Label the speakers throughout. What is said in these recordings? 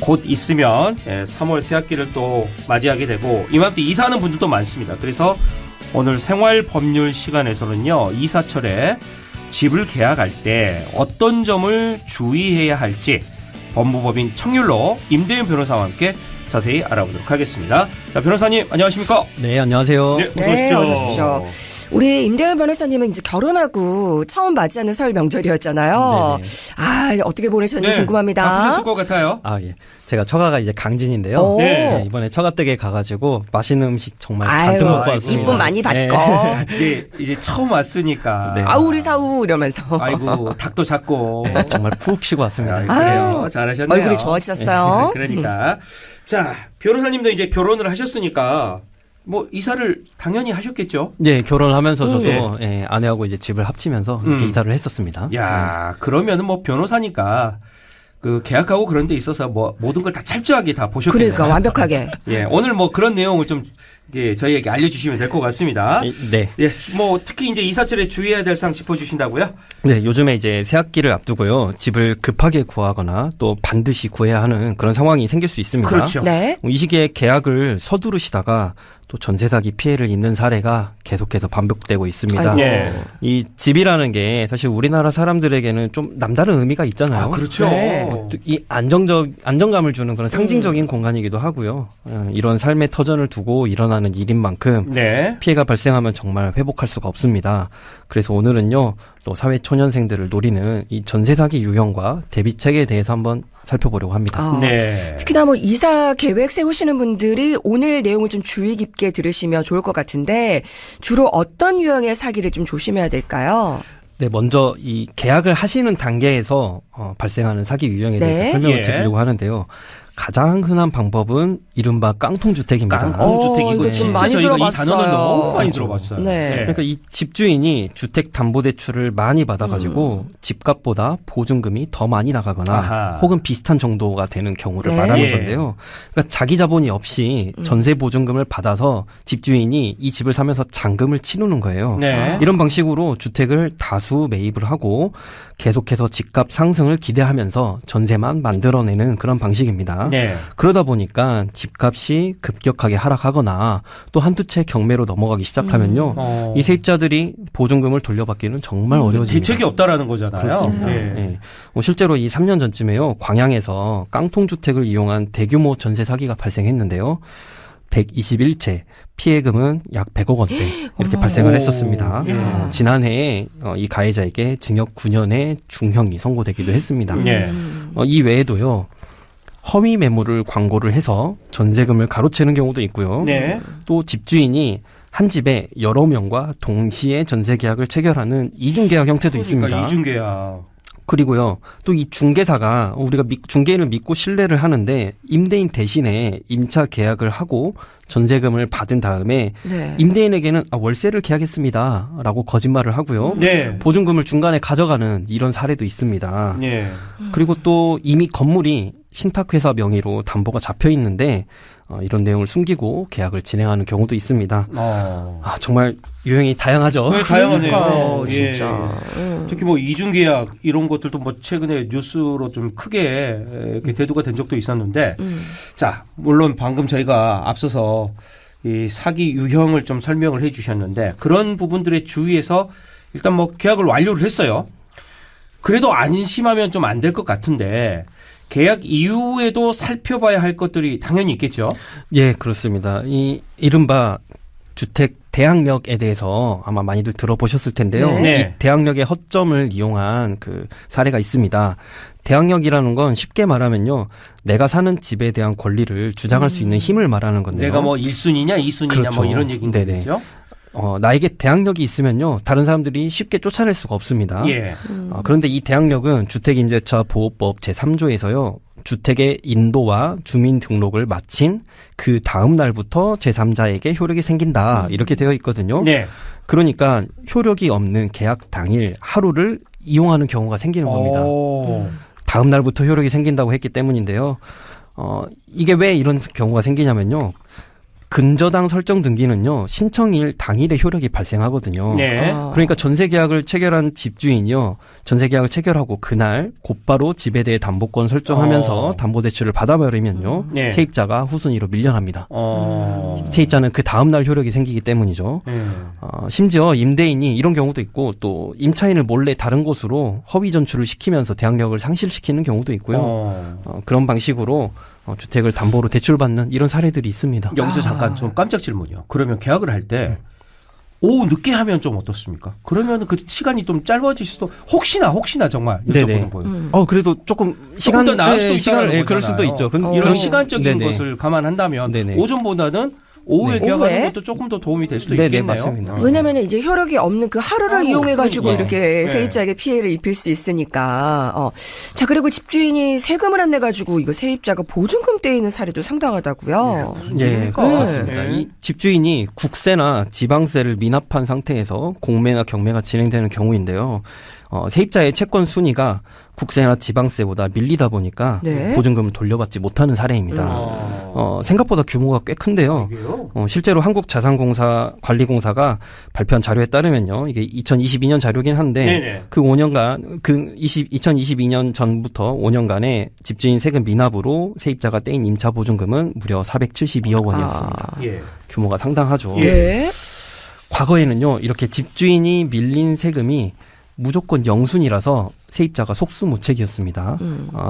Speaker 1: 곧 있으면 3월 새학기를 또 맞이하게 되고 이맘때 이사하는 분들도 많습니다. 그래서 오늘 생활법률 시간에서는요. 이사철에 집을 계약할 때 어떤 점을 주의해야 할지 법무법인 청률로 임대윤 변호사와 함께 자세히 알아보도록 하겠습니다. 자, 변호사님 안녕하십니까?
Speaker 2: 네, 안녕하세요.
Speaker 1: 네, 어서 오십시오.
Speaker 3: 어서 오십시오. 우리 임대윤 변호사님은 이제 결혼하고 처음 맞이하는 설 명절이었잖아요.
Speaker 2: 네네.
Speaker 3: 아, 어떻게 보내셨는지 궁금합니다.
Speaker 1: 바쁘셨을 것 같아요.
Speaker 2: 아, 예. 제가 처가가 이제 강진인데요.
Speaker 3: 오.
Speaker 2: 네, 이번에 처가댁에 가가지고 맛있는 음식 정말 잔뜩
Speaker 3: 아유,
Speaker 2: 먹고 왔습니다.
Speaker 3: 이쁨 많이 받고.
Speaker 2: 네.
Speaker 1: 이제 처음 왔으니까.
Speaker 2: 네.
Speaker 3: 아우, 우리 사우 이러면서.
Speaker 1: 아이고 닭도 작고.
Speaker 2: 네, 정말 푹 쉬고 왔습니다.
Speaker 1: 아이고, 그래요.
Speaker 3: 아유,
Speaker 1: 잘하셨네요.
Speaker 3: 얼굴이 좋아지셨어요.
Speaker 1: 그러니까 자 변호사님도 이제 결혼을 하셨으니까 뭐 이사를 당연히 하셨겠죠.
Speaker 2: 네, 결혼하면서 저도
Speaker 1: 네.
Speaker 2: 예, 아내하고 이제 집을 합치면서 이렇게 이사를 했었습니다.
Speaker 1: 야 그러면은 뭐 변호사니까 그 계약하고 그런 데 있어서 뭐 모든 걸 다 철저하게 다 보셨겠네요.
Speaker 3: 그러니까 완벽하게.
Speaker 1: 예 오늘 뭐 그런 내용을 좀 저희에게 알려주시면 될 것 같습니다.
Speaker 2: 네.
Speaker 1: 예, 뭐 특히 이제 이사철에 주의해야 될 사항 짚어주신다고요?
Speaker 2: 네, 요즘에 이제 새학기를 앞두고요. 집을 급하게 구하거나 또 반드시 구해야 하는 그런 상황이 생길 수 있습니다.
Speaker 1: 그렇죠.
Speaker 3: 네.
Speaker 2: 이 시기에 계약을 서두르시다가 또 전세 사기 피해를 입는 사례가 계속해서 반복되고 있습니다.
Speaker 3: 아이고.
Speaker 1: 예.
Speaker 2: 이 집이라는 게 사실 우리나라 사람들에게는 좀 남다른 의미가 있잖아요.
Speaker 1: 아 그렇죠.
Speaker 3: 네.
Speaker 2: 이 안정감을 주는 그런 상징적인 공간이기도 하고요. 이런 삶의 터전을 두고 일어나는 일인 만큼
Speaker 1: 네.
Speaker 2: 피해가 발생하면 정말 회복할 수가 없습니다. 그래서 오늘은요, 또 사회 초년생들을 노리는 이 전세 사기 유형과 대비책에 대해서 한번 살펴보려고 합니다.
Speaker 3: 아,
Speaker 1: 네.
Speaker 3: 특히나 뭐 이사 계획 세우시는 분들이 오늘 내용을 좀 주의 깊게 들으시면 좋을 것 같은데 주로 어떤 유형의 사기를 좀 조심해야 될까요?
Speaker 2: 네, 먼저 이 계약을 하시는 단계에서 발생하는 사기 유형에 대해서
Speaker 3: 네.
Speaker 2: 설명을
Speaker 1: 예.
Speaker 2: 드리려고 하는데요. 가장 흔한 방법은 이른바 깡통주택입니다.
Speaker 1: 깡통주택 이거
Speaker 3: 이거 좀
Speaker 1: 진짜
Speaker 3: 많이
Speaker 1: 저희가 이
Speaker 3: 들어봤어요.
Speaker 1: 단어는 너무 많이
Speaker 2: 그렇죠.
Speaker 1: 들어봤어요.
Speaker 3: 네.
Speaker 2: 그러니까 이 집주인이 주택담보대출을 많이 받아가지고 집값보다 보증금이 더 많이 나가거나
Speaker 1: 아하.
Speaker 2: 혹은 비슷한 정도가 되는 경우를
Speaker 3: 네.
Speaker 2: 말하는
Speaker 1: 예.
Speaker 2: 건데요. 그러니까 자기 자본이 없이 전세 보증금을 받아서 집주인이 이 집을 사면서 잔금을 치르는 거예요.
Speaker 1: 네.
Speaker 2: 이런 방식으로 주택을 다수 매입을 하고 계속해서 집값 상승을 기대하면서 전세만 만들어내는 그런 방식입니다.
Speaker 1: 네.
Speaker 2: 그러다 보니까 집값이 급격하게 하락하거나 또 한두 채 경매로 넘어가기 시작하면요. 이 세입자들이 보증금을 돌려받기는 정말 어려워집니다.
Speaker 1: 대책이 없다라는 거잖아요.
Speaker 2: 그렇습니다.
Speaker 1: 네.
Speaker 2: 예. 실제로 이 3년 전쯤에요. 광양에서 깡통주택을 이용한 대규모 전세 사기가 발생했는데요. 121채, 피해금은 약 100억 원대 이렇게 발생을 했었습니다. 지난해에 이 가해자에게 징역 9년의 중형이 선고되기도 했습니다.
Speaker 1: 네.
Speaker 2: 이 외에도요. 허위 매물을 광고를 해서 전세금을 가로채는 경우도 있고요.
Speaker 1: 네.
Speaker 2: 또 집주인이 한 집에 여러 명과 동시에 전세 계약을 체결하는 이중계약 형태도 있습니다.
Speaker 1: 그러니까 이중계약.
Speaker 2: 그리고요, 또 이 중개사가 우리가 중개인을 믿고 신뢰를 하는데 임대인 대신에 임차 계약을 하고 전세금을 받은 다음에
Speaker 3: 네.
Speaker 2: 임대인에게는 월세를 계약했습니다라고 거짓말을 하고요.
Speaker 1: 네.
Speaker 2: 보증금을 중간에 가져가는 이런 사례도 있습니다.
Speaker 1: 네.
Speaker 2: 그리고 또 이미 건물이 신탁회사 명의로 담보가 잡혀 있는데 이런 내용을 숨기고 계약을 진행하는 경우도 있습니다. 정말 유형이 다양하죠.
Speaker 1: 네, 다양하네요.
Speaker 3: 그러니까요,
Speaker 1: 예.
Speaker 3: 진짜.
Speaker 1: 특히 뭐 이중계약 이런 것들도 뭐 최근에 뉴스로 좀 크게 이렇게 대두가 된 적도 있었는데 자, 물론 방금 저희가 앞서서 이 사기 유형을 좀 설명을 해 주셨는데 그런 부분들에 주의해서 일단 뭐 계약을 완료를 했어요. 그래도 안심하면 좀 안 될 것 같은데 계약 이후에도 살펴봐야 할 것들이 당연히 있겠죠.
Speaker 2: 예, 그렇습니다. 이 이른바 주택 대항력에 대해서 아마 많이들 들어보셨을 텐데요.
Speaker 3: 네.
Speaker 2: 이 대항력의 허점을 이용한 그 사례가 있습니다. 대항력이라는 건 쉽게 말하면요. 내가 사는 집에 대한 권리를 주장할 수 있는 힘을 말하는 건데요.
Speaker 1: 내가 뭐 1순위냐 2순위냐
Speaker 2: 그렇죠.
Speaker 1: 뭐 이런 얘기인
Speaker 2: 네네.
Speaker 1: 거죠.
Speaker 2: 나에게 대항력이 있으면요. 다른 사람들이 쉽게 쫓아낼 수가 없습니다.
Speaker 1: 예.
Speaker 2: 그런데 이 대항력은 주택임대차 보호법 제3조에서요. 주택의 인도와 주민등록을 마친 그 다음 날부터 제3자에게 효력이 생긴다. 이렇게 되어 있거든요.
Speaker 1: 네.
Speaker 2: 그러니까 효력이 없는 계약 당일 하루를 이용하는 경우가 생기는 겁니다. 다음 날부터 효력이 생긴다고 했기 때문인데요. 이게 왜 이런 경우가 생기냐면요. 근저당 설정 등기는요, 신청일 당일에 효력이 발생하거든요.
Speaker 1: 네.
Speaker 2: 그러니까 전세계약을 체결한 집주인이요, 전세계약을 체결하고 그날 곧바로 집에 대해 담보권 설정하면서 담보대출을 받아버리면요,
Speaker 1: 네.
Speaker 2: 세입자가 후순위로 밀려납니다. 세입자는 그 다음날 효력이 생기기 때문이죠. 심지어 임대인이 이런 경우도 있고 또 임차인을 몰래 다른 곳으로 허위 전출을 시키면서 대항력을 상실시키는 경우도 있고요. 그런 방식으로 주택을 담보로 대출받는 이런 사례들이 있습니다.
Speaker 1: 여기서 잠깐 좀 깜짝 질문이요. 그러면 계약을 할 때 오후 늦게 하면 좀 어떻습니까? 그러면 그 시간이 좀 짧아질 수도 혹시나 정말
Speaker 2: 네네.
Speaker 1: 여쭤보는 거예요.
Speaker 2: 그래도 조금
Speaker 1: 시간 더 나을 수도
Speaker 2: 시간을
Speaker 1: 있다는
Speaker 2: 그럴 수도 있죠.
Speaker 1: 이런 시간적인
Speaker 2: 네네.
Speaker 1: 것을 감안한다면
Speaker 2: 네네.
Speaker 1: 오전보다는 오후에
Speaker 3: 네.
Speaker 1: 계약하는
Speaker 3: 오후에?
Speaker 1: 것도 조금 더 도움이 될 수도
Speaker 2: 네네,
Speaker 1: 있겠네요.
Speaker 2: 맞습니다.
Speaker 3: 왜냐면 이제 효력이 없는 그 하루를 이용해가지고
Speaker 1: 그러니까.
Speaker 3: 이렇게
Speaker 1: 네.
Speaker 3: 세입자에게 피해를 입힐 수 있으니까. 자, 그리고 집주인이 세금을 안 내가지고 이거 세입자가 보증금 떼이는 사례도 상당하다고요.
Speaker 2: 예,
Speaker 1: 그러니까.
Speaker 2: 맞습니다.
Speaker 1: 네.
Speaker 2: 이 집주인이 국세나 지방세를 미납한 상태에서 공매나 경매가 진행되는 경우인데요. 세입자의 채권 순위가 국세나 지방세보다 밀리다 보니까
Speaker 3: 네.
Speaker 2: 보증금을 돌려받지 못하는 사례입니다. 생각보다 규모가 꽤 큰데요.
Speaker 1: 이게요?
Speaker 2: 실제로 한국자산공사 관리공사가 발표한 자료에 따르면요, 이게 2022년 자료긴 한데
Speaker 1: 네네.
Speaker 2: 그 5년간 2022년 전부터 5년간의 집주인 세금 미납으로 세입자가 떼인 임차 보증금은 무려 472억 원이었습니다.
Speaker 1: 예.
Speaker 2: 규모가 상당하죠.
Speaker 3: 예.
Speaker 2: 과거에는요, 이렇게 집주인이 밀린 세금이 무조건 영순이라서 세입자가 속수무책이었습니다.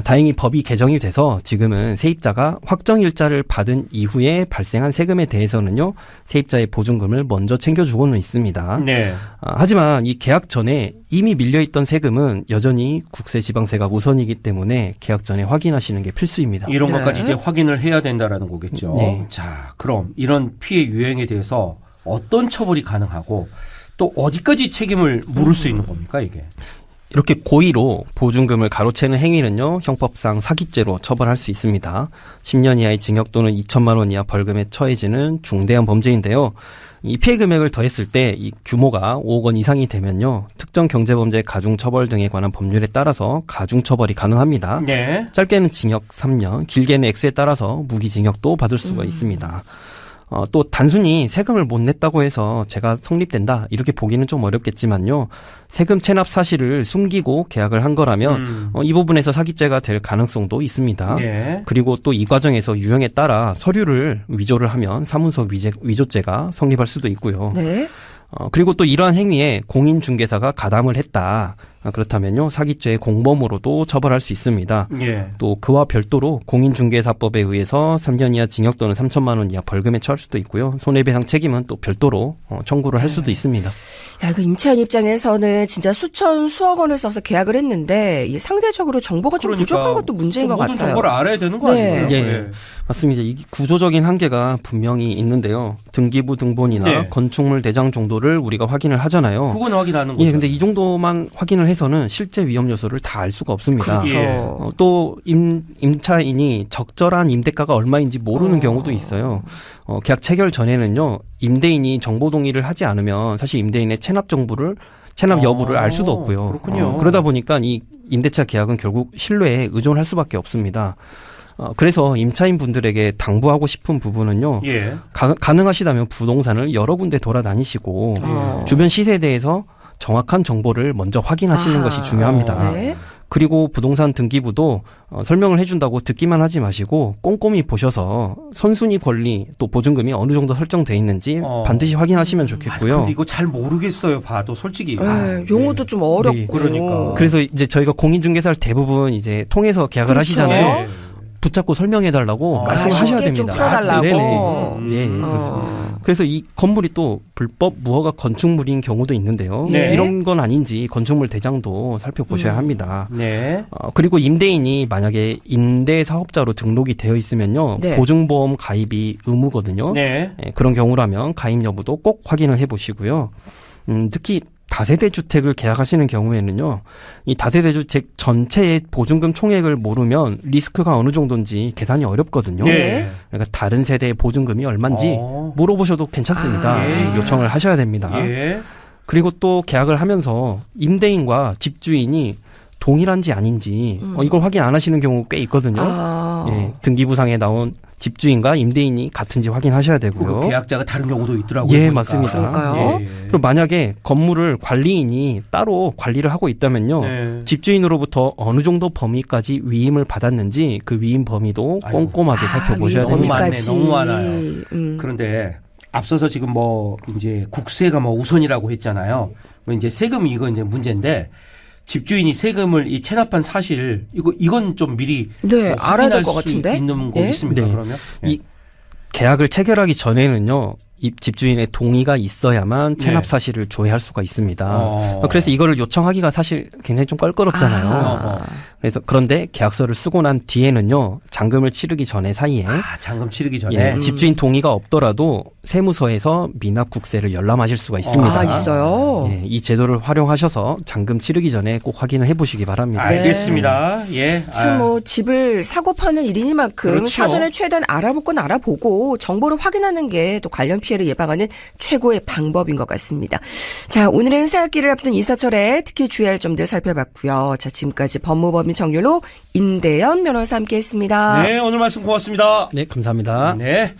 Speaker 2: 다행히 법이 개정이 돼서 지금은 세입자가 확정일자를 받은 이후에 발생한 세금에 대해서는요, 세입자의 보증금을 먼저 챙겨주고는 있습니다.
Speaker 1: 네.
Speaker 2: 하지만 이 계약 전에 이미 밀려있던 세금은 여전히 국세 지방세가 우선이기 때문에 계약 전에 확인하시는 게 필수입니다.
Speaker 1: 이런
Speaker 3: 네.
Speaker 1: 것까지 이제 확인을 해야 된다라는 거겠죠.
Speaker 2: 네.
Speaker 1: 자, 그럼 이런 피해 유형에 대해서 어떤 처벌이 가능하고 또 어디까지 책임을 물을 수 있는 겁니까, 이게?
Speaker 2: 이렇게 고의로 보증금을 가로채는 행위는요, 형법상 사기죄로 처벌할 수 있습니다. 10년 이하의 징역 또는 2천만 원 이하 벌금에 처해지는 중대한 범죄인데요. 이 피해 금액을 더했을 때 이 규모가 5억 원 이상이 되면요, 특정 경제범죄 가중처벌 등에 관한 법률에 따라서 가중처벌이 가능합니다.
Speaker 1: 네.
Speaker 2: 짧게는 징역 3년, 길게는 액수에 따라서 무기징역도 받을 수가 있습니다. 또 단순히 세금을 못 냈다고 해서 제가 성립된다 이렇게 보기는 좀 어렵겠지만요. 세금 체납 사실을 숨기고 계약을 한 거라면 이 부분에서 사기죄가 될 가능성도 있습니다.
Speaker 1: 네.
Speaker 2: 그리고 또 이 과정에서 유형에 따라 서류를 위조를 하면 사문서 위조죄가 성립할 수도 있고요.
Speaker 3: 네.
Speaker 2: 그리고 또 이러한 행위에 공인중개사가 가담을 했다. 그렇다면요, 사기죄의 공범으로도 처벌할 수 있습니다.
Speaker 1: 예.
Speaker 2: 또 그와 별도로 공인중개사법에 의해서 3년 이하 징역 또는 3천만 원 이하 벌금에 처할 수도 있고요. 손해배상 책임은 또 별도로 청구를 할 수도 있습니다.
Speaker 3: 야, 그 임차인 입장에서는 진짜 수억 원을 써서 계약을 했는데 이 상대적으로 정보가 좀 부족한 것도 문제인 것
Speaker 1: 모든
Speaker 3: 같아요.
Speaker 1: 정보를 알아야 되는 거
Speaker 3: 네.
Speaker 1: 아니에요?
Speaker 2: 예. 맞습니다. 이 구조적인 한계가 분명히 있는데요. 등기부 등본이나
Speaker 1: 네.
Speaker 2: 건축물 대장 정도를 우리가 확인을 하잖아요.
Speaker 1: 그건 확인하는 거죠.
Speaker 2: 예, 근데 이 정도만 확인을 해서는 실제 위험 요소를 다 알 수가 없습니다.
Speaker 3: 그렇죠.
Speaker 1: 예.
Speaker 2: 또 임차인이 적절한 임대가가 얼마인지 모르는 경우도 있어요. 계약 체결 전에는요, 임대인이 정보 동의를 하지 않으면 사실 임대인의 체납 여부를 알 수도 없고요.
Speaker 1: 그렇군요.
Speaker 2: 그러다 보니까 이 임대차 계약은 결국 신뢰에 의존할 수밖에 없습니다. 그래서 임차인 분들에게 당부하고 싶은 부분은요,
Speaker 1: 예.
Speaker 2: 가능하시다면 부동산을 여러 군데 돌아다니시고 주변 시세에 대해서 정확한 정보를 먼저 확인하시는 것이 중요합니다.
Speaker 3: 네.
Speaker 2: 그리고 부동산 등기부도 설명을 해준다고 듣기만 하지 마시고 꼼꼼히 보셔서 선순위 권리 또 보증금이 어느 정도 설정돼 있는지 반드시 확인하시면 좋겠고요.
Speaker 1: 근데 이거 잘 모르겠어요. 봐도 솔직히.
Speaker 3: 네, 용어도 좀 어렵고.
Speaker 2: 네.
Speaker 1: 그러니까.
Speaker 2: 그래서 이제 저희가 공인중개사를 대부분 이제 통해서 계약을
Speaker 3: 그렇죠.
Speaker 2: 하시잖아요.
Speaker 1: 예.
Speaker 2: 붙잡고 설명해달라고 말씀하셔야
Speaker 3: 쉽게 좀
Speaker 2: 됩니다.
Speaker 3: 풀어달라고.
Speaker 2: 네네. 예, 그렇습니다. 그래서 이 건물이 또 불법 무허가 건축물인 경우도 있는데요.
Speaker 3: 네.
Speaker 2: 이런 건 아닌지 건축물 대장도 살펴보셔야 합니다.
Speaker 1: 네.
Speaker 2: 그리고 임대인이 만약에 임대사업자로 등록이 되어 있으면요,
Speaker 3: 네.
Speaker 2: 보증보험 가입이 의무거든요.
Speaker 1: 네.
Speaker 2: 예, 그런 경우라면 가입 여부도 꼭 확인을 해보시고요. 특히 다세대 주택을 계약하시는 경우에는요, 이 다세대 주택 전체의 보증금 총액을 모르면 리스크가 어느 정도인지 계산이 어렵거든요.
Speaker 1: 네.
Speaker 2: 그러니까 다른 세대의 보증금이 얼마인지 물어보셔도 괜찮습니다.
Speaker 1: 예.
Speaker 2: 요청을 하셔야 됩니다.
Speaker 1: 예.
Speaker 2: 그리고 또 계약을 하면서 임대인과 집주인이 동일한지 아닌지 이걸 확인 안 하시는 경우 꽤 있거든요. 예, 등기부상에 나온 집주인과 임대인이 같은지 확인하셔야
Speaker 1: 그리고
Speaker 2: 되고요.
Speaker 1: 계약자가 다른 경우도 있더라고요.
Speaker 2: 예,
Speaker 1: 보니까.
Speaker 2: 맞습니다.
Speaker 3: 그러니까요.
Speaker 1: 예, 예.
Speaker 2: 그리고 만약에 건물을 관리인이 따로 관리를 하고 있다면요.
Speaker 1: 네.
Speaker 2: 집주인으로부터 어느 정도 범위까지 위임을 받았는지 그 위임 범위도
Speaker 1: 아이고.
Speaker 2: 꼼꼼하게 살펴보셔야
Speaker 1: 너무
Speaker 2: 됩니다.
Speaker 1: 많네, 너무 많아요.
Speaker 3: 음.
Speaker 1: 그런데 앞서서 지금 뭐 이제 국세가 뭐 우선이라고 했잖아요. 뭐 이제 세금 이거 이제 문제인데 집주인이 세금을 이 체납한 사실 이건 좀 미리
Speaker 3: 네,
Speaker 1: 뭐
Speaker 3: 알아야 될
Speaker 1: 확인할
Speaker 3: 것
Speaker 1: 수
Speaker 3: 같은데.
Speaker 1: 있는 거
Speaker 3: 예?
Speaker 1: 있습니까?
Speaker 2: 네.
Speaker 1: 그러면
Speaker 2: 이 계약을 체결하기 전에는요. 이 집주인의 동의가 있어야만 체납
Speaker 1: 네.
Speaker 2: 사실을 조회할 수가 있습니다.
Speaker 1: 어.
Speaker 2: 그래서 이거를 요청하기가 사실 굉장히 좀 껄끄럽잖아요.
Speaker 3: 아.
Speaker 2: 그래서 그런데 계약서를 쓰고 난 뒤에는요. 잔금을 치르기 전에 사이에
Speaker 1: 잔금 치르기 전에
Speaker 2: 예, 집주인 동의가 없더라도 세무서에서 미납 국세를 열람하실 수가 있습니다.
Speaker 3: 아, 있어요.
Speaker 2: 예, 이 제도를 활용하셔서 잔금 치르기 전에 꼭 확인을 해보시기 바랍니다.
Speaker 1: 알겠습니다. 예.
Speaker 3: 참 뭐 집을 사고 파는 일이니만큼
Speaker 1: 그렇죠.
Speaker 3: 사전에 최대한 알아보고 알아보고 정보를 확인하는 게 또 관련 피해를 예방하는 최고의 방법인 것 같습니다. 자, 오늘은 새학기를 앞둔 이사철에 특히 주의할 점들 살펴봤고요. 자, 지금까지 법무법인 정윤호 임대연 변호사 함께했습니다.
Speaker 1: 네, 오늘 말씀 고맙습니다.
Speaker 2: 네, 감사합니다.
Speaker 1: 네.